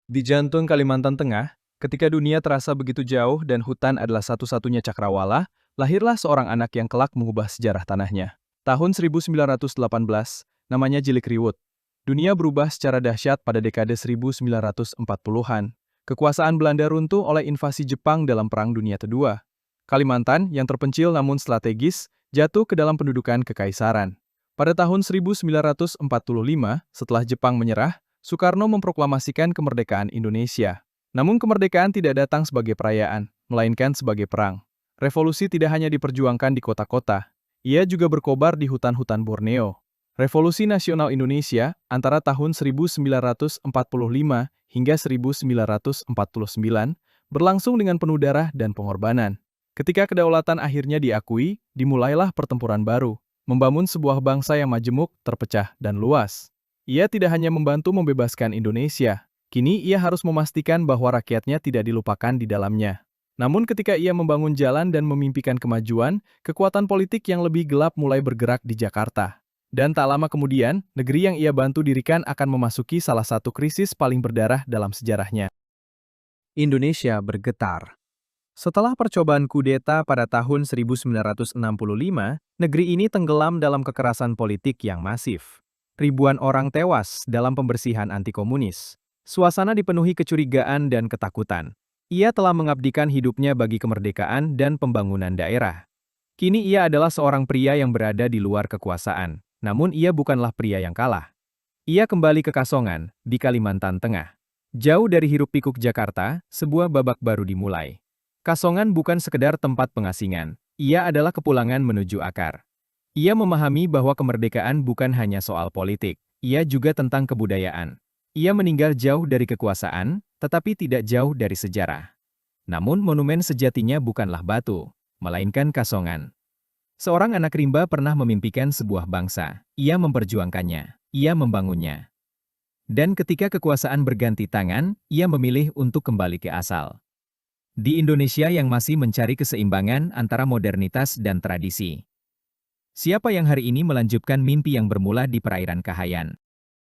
Di jantung Kalimantan Tengah, ketika dunia terasa begitu jauh dan hutan adalah satu-satunya cakrawala, lahirlah seorang anak yang kelak mengubah sejarah tanahnya. Tahun 1918, namanya Jilik Riwut. Dunia berubah secara dahsyat pada dekade 1940-an. Kekuasaan Belanda runtuh oleh invasi Jepang dalam Perang Dunia Kedua. Kalimantan, yang terpencil namun strategis, jatuh ke dalam pendudukan kekaisaran. Pada tahun 1945, setelah Jepang menyerah, Soekarno memproklamasikan kemerdekaan Indonesia. Namun kemerdekaan tidak datang sebagai perayaan, melainkan sebagai perang. Revolusi tidak hanya diperjuangkan di kota-kota, ia juga berkobar di hutan-hutan Borneo. Revolusi Nasional Indonesia antara tahun 1945 hingga 1949 berlangsung dengan penuh darah dan pengorbanan. Ketika kedaulatan akhirnya diakui, dimulailah pertempuran baru, membangun sebuah bangsa yang majemuk, terpecah, dan luas. Ia tidak hanya membantu membebaskan Indonesia, kini ia harus memastikan bahwa rakyatnya tidak dilupakan di dalamnya. Namun ketika ia membangun jalan dan memimpikan kemajuan, kekuatan politik yang lebih gelap mulai bergerak di Jakarta. Dan tak lama kemudian, negeri yang ia bantu dirikan akan memasuki salah satu krisis paling berdarah dalam sejarahnya. Indonesia bergetar. Setelah percobaan kudeta pada tahun 1965, negeri ini tenggelam dalam kekerasan politik yang masif. Ribuan orang tewas dalam pembersihan anti-komunis. Suasana dipenuhi kecurigaan dan ketakutan. Ia telah mengabdikan hidupnya bagi kemerdekaan dan pembangunan daerah. Kini ia adalah seorang pria yang berada di luar kekuasaan, namun ia bukanlah pria yang kalah. Ia kembali ke Kasongan, di Kalimantan Tengah. Jauh dari hiruk-pikuk Jakarta, sebuah babak baru dimulai. Kasongan bukan sekedar tempat pengasingan, ia adalah kepulangan menuju akar. Ia memahami bahwa kemerdekaan bukan hanya soal politik, ia juga tentang kebudayaan. Ia meninggal jauh dari kekuasaan, tetapi tidak jauh dari sejarah. Namun monumen sejatinya bukanlah batu, melainkan Kasongan. Seorang anak rimba pernah memimpikan sebuah bangsa, ia memperjuangkannya, ia membangunnya. Dan ketika kekuasaan berganti tangan, ia memilih untuk kembali ke asal. Di Indonesia yang masih mencari keseimbangan antara modernitas dan tradisi. Siapa yang hari ini melanjutkan mimpi yang bermula di perairan Kahayan?